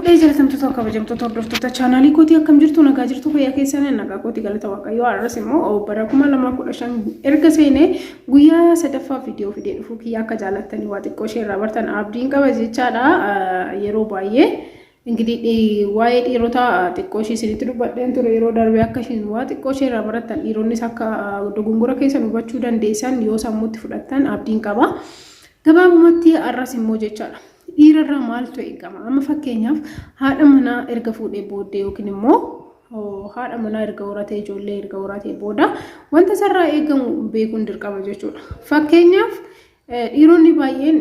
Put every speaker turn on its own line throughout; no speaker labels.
Fuudhee jalatamtoota kabajamtoota hordoftoota chaanaalii kootii akkam jirtu nagaa jirtu fayyaa keessan nagaa kootii galata waaqayyoo arras immoo bara 2015 erga seenee guyyaa sadaffaa viidiyoo fidee dhufu kiyya akka jaalattanii waa xiqqoo ishee irraa bartan abdiin qaba jechaadha. Yeroo baay'ee ingidihi waa'ee dhiirota xiqqoo ishee isinitti dubbadheen ture yeroo darbee akka ishiin waa xiqqoo ishee irraa baratan dhiironnis akka dogongora keessan hubachuu dandeessan yoo sammuutti fudhattan abdiin qaba. Gabaabumatti arras immoo jechaadha. Dhiirarraa maaltu eegama? Amma fakkeenyaaf haadha manaa erga fuudhee booddee yookiin immoo haadha manaa erga horatee ijoollee erga horatee booda wanta sarraa eegamu beekuun dirqama jechuudha. Fakkeenyaaf dhiironni baay'een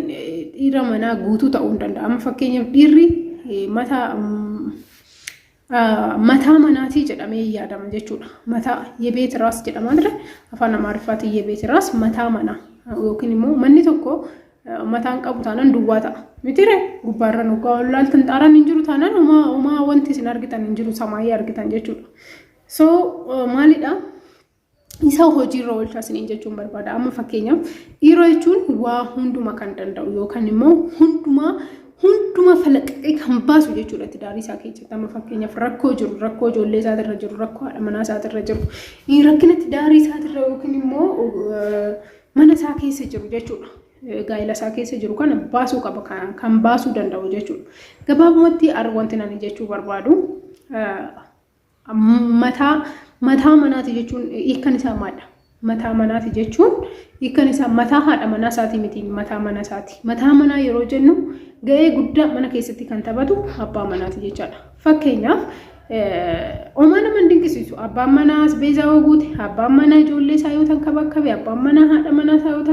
dhiira manaa guutuu ta'uu hin danda'a. Amma fakkeenyaaf dhiirri mataa manaatii jedhamee yaadama jechuudha. Mataa yebeet raas jedhama dire afaan Amaariffaatiin yebeet raas mataa manaa yookiin immoo manni tokko mataan qabu taanaan duwwaa ta'a. Mitire gubbaarra nuugaa olaaltan xaaraan hin jiru taanaan homaa wanti isin argitan hin jiru samaayii argitan jechuudha. So maalidha? Isa hojiirra oolchaa isiniin jechuun barbaada. Amma fakkeenyaaf dhiira jechuun waa hunduma kan danda'u yookaan immoo hunduma falaqaqee kan baasu jechuudha itti daarii isaa keessatti. Amma fakkeenyaaf rakkoo jiru, rakkoo ijoollee isaatirra jiru, rakkoo haadha manaa isaatirra jiru, rakkina itti daarii isaatirra yookiin immoo mana isaa keessa jiru jechuudha. Gaa'ela isaa keessa jiru kana baasuu qaba kan baasuu danda'u jechuudha. Gabaabumatti wanti nani jechuu barbaadu mataa manaati jechuun hiikkan isaa maadha. Mataa manaati jechuun hiikkan isaa mataa haadha manaa isaati miti mataa mana isaati. Mataa manaa yeroo jennu ga'ee guddaa mana keessatti kan taphatu abbaa manaati jechaadha. Fakkeenyaaf Oman nama dinqisiisu abbaan manaa beezaa oguuti abbaan manaa ijoollee isaa yoo tankabakkabe abbaan manaa haadha manaa isaa yoo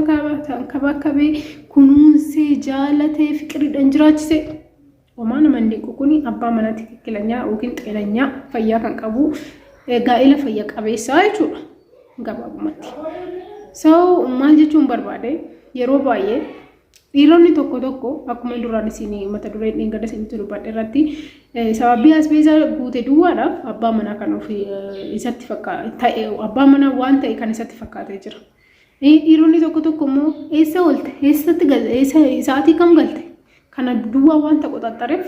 tankabakkabe kunuunsee jaalatee fiqiriidhaan jiraachise Oman nama dinqu kuni abbaa manaa tikkilanyaa yookiin xeelanyaa fayyaa kan qabu gaa'ela fayyaa qabeessaa jechuudha gabaabumatti. So maal jechuun barbaade yeroo baay'ee dhiironni tokko akkuma duraan isin mata duree dhingada isinitti dubbadhe irratti sababii asbeeza guute duwwaadhaaf abbaa manaa kan ofii isatti fakkaate abbaa manaa waan ta'e kan isatti fakkaatee jira. Dhiironni tokko immoo eessa oolte eessatti galte isaatii kam galte kana duwwaa waan ta'e qoxaxareef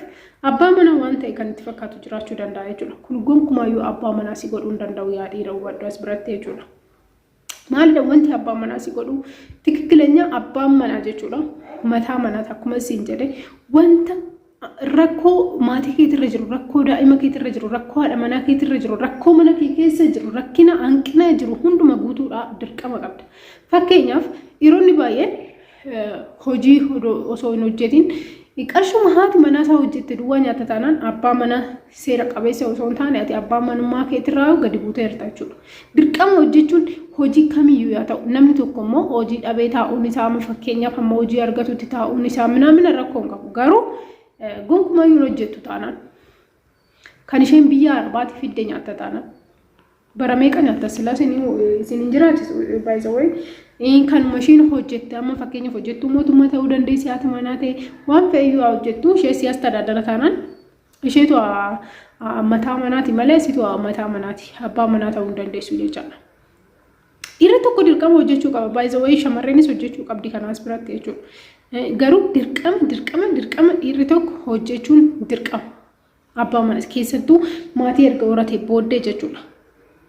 abbaa manaa waan ta'e kan itti fakkaatu jiraachuu danda'a jechuudha. Kun gonkumaayyuu abbaa manaa si godhuu hin danda'u yaa dhiira hubadhu as biratti jechuudha. Maalidha wanti abbaan manaa si godhu tikkileenya abbaan manaa jechuudha. Mataa manaa akkuma isin jedhe wanta rakkoo maatii keetirra jiru, rakkoo daa'ima keetirra jiru, rakkoo haadha manaa keetirra jiru, rakkoo mana kee keessa jiru, rakkina hanqina jiru hunduma guutuudha dirqama qabda. Fakkeenyaaf dhiironni baay'een hojii osoo hin hojjetin qarshuma haati manaa isaa hojjette duwwaa nyaata taanaan abbaa manaa seera qabeessa osoo hin taane ati abbaa manummaa keetirraa gadi buutee jirta jechuudha. Dirqama hojjechuun hojii kamiyyuu yaa ta'u namni tokko immoo hojii dhabee taa'uun isaa fakkeenyaaf amma hojii argatutti taa'uun isaa minamina rakkoo hin qabu. Garuu gonkumayyuu hojjettu taanaan kan isheen biyya arbaatti fidde nyaatta taanaan bara meeqa nyaatta silaa isin hin jiraachisu baay'ee kan mashiin hojjette amma fakkeenyaaf hojjettuu mootummaa ta'uu dandeessi haati manaa ta'e waan fe'iyyuu hojjettu ishee siyaasa tajaajila taanaan isheetu mataa manaati malee situ mataa manaati abbaa manaa ta'uu dandeessu jechaadha. Dhiirri tokko dirqama hojjechuu qaba baay'ee shamarreenis hojjechuu qabdi kanaas biratti jechuudha. Garuu dirqama dhiirri tokko hojjechuun dirqama abbaa manaa keessattuu maatii erga horatee booddee jechuudha.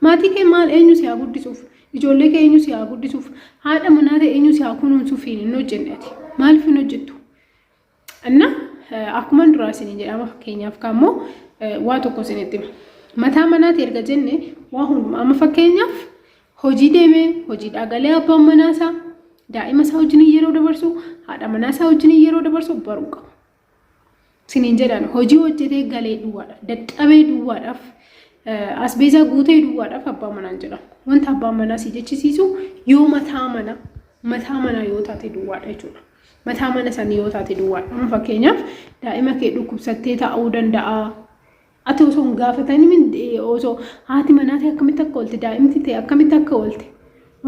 Maatii kee maal eenyu si haa guddisuuf ijoollee kee eenyu si haa guddisuuf haadha manaa ta'e eenyu si haa kunuunsuuf hin hojjenneeti maaliif hin hojjettu? Anna akkuma duraa isin jedhama fakkeenyaaf kaammoo waa tokko isinitti mataa manaati erga jenne waa hunduma amma fakkeenyaaf hojii deemee hojii dhagalee abbaan manaa isaa daa'ima isaa wajjin yeroo dabarsu haadha manaa isaa wajjin yeroo dabarsu baruu qaba. Isiniin jedhan hojii hojjetee galee duwwaadhaaf dadhabee duwwaadhaaf asbeeza guutee duwwaadhaaf abbaa manaa jedhama. Wanta abbaan manaa si jechisiisu yoo mataa manaa yoo taate duwwaadha jechuudha. Mataa mana sanii yoo taate duwwaadha. Amma fakkeenyaaf daa'ima kee dhukkubsattee taa'uu danda'a. Ati osoo hin gaafatanii osoo haati manaa ta'e akkamitti akka oolte daa'imti ta'e akkamitti akka oolte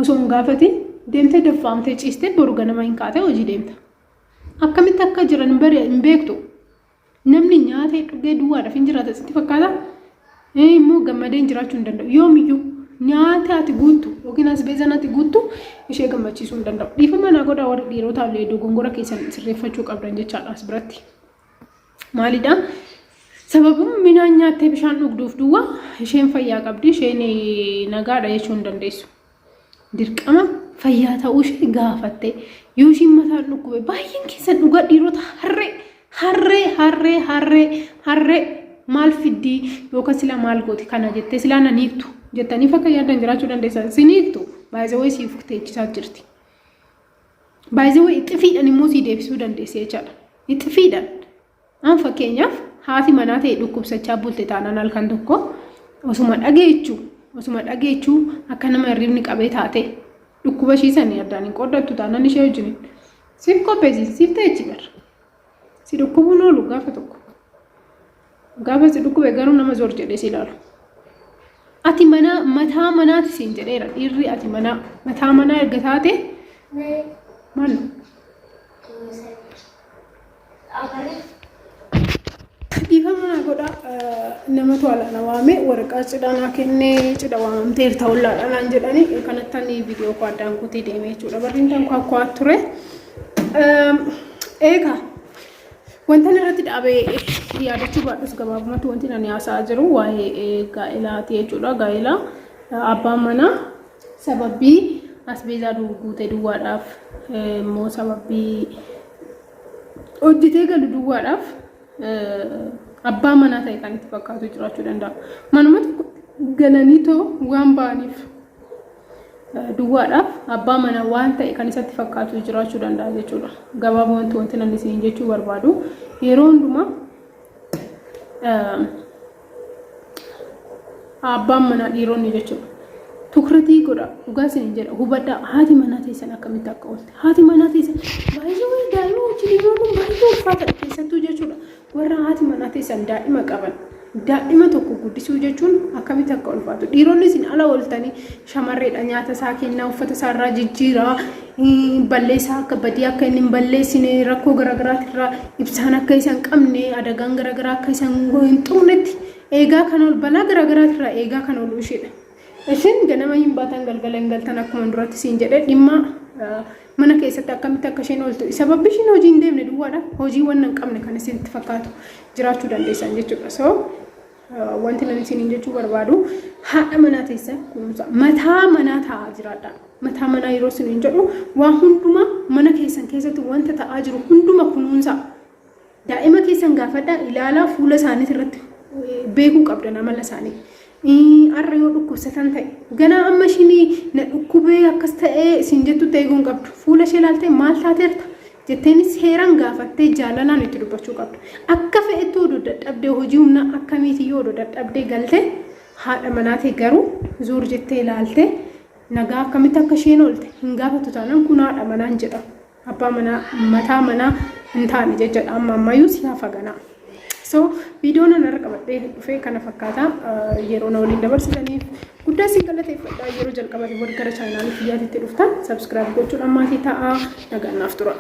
osoo hin gaafatin deemtee daffaamtee ciistee boru ganama hin kaatee hojii deemta. Akkamitti akka jiran hin beektu. Namni nyaata dhugee duwwaadhaaf hin jiraata sitti fakkaata. Immoo gammadee jiraachuu hin danda'u. Yoomiyyuu nyaata ati guuttu yookiin asbeezaan ati guuttu ishee gammachiisuu hin danda'u. Dhiifama naa godhaa warri dhiirotaa illee dogongora keessan sirreeffachuu qabdan jechaadha as biratti. Maalidha? sababum mina nyaattee bishaan dhugduuf duwwa isheen fayyaa qabdi isheen nagaadha jechuu hin dandeessu dirqama fayyaa ta'uu ishee gaafatte yoo ishiin mataan dhukkube baay'een keessan dhugaa dhiirota harree maal fiddii yookaan sila maal gooti kana jettee sila nan hiiktu jettanii fakka yaadan jiraachuu dandeessan siniiktu baay'ee siif teechisaa jirti baay'ee itti fiidhan immoo si deebisuu dandeessee jechaadha itti fiidhan an fakkeenyaaf haati manaa ta'e dhukkubsachaa bulte taanaan halkan tokko osuma dhageechuu akka nama hirribni qabee taate dhukkuba shiisanii addaan hin qoddattu taanaan ishee wajjin siif qopheessi siif teechi bar si dhukkubuun oolu gaafa tokko gaafa si dhukkube garuu nama zor jedhee si ilaalu ati mataa manaati siin jedheera dhiirri ati mataa manaa erga taate maal dhiifama godha nama to'ala waame waraqaa cidhaa kennee cidha waamteer ta'ullaadhaan jedhanii kanatti viidiyoo koo addaan kutee deemee jechuudha barriin tan kwaakkwaa ture eegaa wantan irratti dhaabee yaadachuu baadhus gabaabumatti wanti ani haasaa jiru waa'ee gaa'elaati jechuudha gaa'elaa abbaan manaa sababii asbeezaa guutee duwwaadhaaf immoo sababii hojjetee galu duwwaadhaaf abbaa manaa ta'e kan itti fakkaatu jiraachuu danda'a manumatti galanii too waan ba'aniif duwwaadhaaf abbaa manaa waan ta'e kan isatti fakkaatu jiraachuu danda'a jechuudha gabaabumatti wanti nan isin jechuu barbaadu yeroo hundumaa abbaan manaa dhiironni jechuudha tukritii godha dhugaa isin jedha hubadhaa haati manaa teessan akkamitti akka oolte haati manaa teessan baay'ee daa'ima wajjin yeroo baay'ee ulfaata keessattuu jechuudha warra haati manaa teessan daa'ima qaban daa'ima tokko guddisuu jechuun akkamitti akka ulfaatu dhiironni isin ala ooltanii shamarreedha nyaata isaa kennaa uffata isaa irraa jijjiiraa balleessaa akka badii akka inni hin balleessine rakkoo garaagaraati irraa ibsaan akka isaan qabne adagaan garaagaraa akka isaan hin xumnetti eegaa kan ol balaa garaagaraati irraa eegaa kan ol isheedha isin ganama hin baatan galgala hin galtan akkuma duratti siin jedhe dhimma mana keessatti akkamitti akka isheen ooltu sababni isheen hojii hin deemne duwwaadha hojii waan hin qabne kan isinitti fakkaatu jiraachuu dandeessan jechuudha so wanti nan isin jechuu barbaadu haadha manaa teessa kunuunsa mataa manaa ta'aa jiraadha mataa manaa yeroo isin jedhu waan hundumaa mana keessan keessatti wanta ta'aa jiru hunduma kunuunsa daa'ima keessan gaafadha ilaalaa fuula isaanii irratti beekuu qabdan amala isaanii arra yoo dhukkubsatan ta'e ganaa amma ishii na dhukkubee akkas ta'ee isin jettu ta'eeguun qabdu fuula ishee ilaaltee maal taateerta jetteenis heeraan gaafattee jaalalaan itti dubbachuu qabdu akka fe'etti oduu dadhabdee hojii humna akkamiitii yoo oduu dadhabdee galte haadha manaatee garuu zuur jettee ilaalte nagaa akkamitti akka isheen oolte hin gaafatu taanaan kun haadha manaan jedha abbaa manaa mataa manaa hin taane jechuudha amma ammayyuu siyaafa ganaa so video nan arqabadhee dhufee kana fakkaata yeroo na waliin dabarsitaniif guddaa si galateeffadha yeroo jalqabate wal gara chaanaaliif yaatitti dhuftan subscribe gochuudhaan maatii ta'a nagaannaaf tura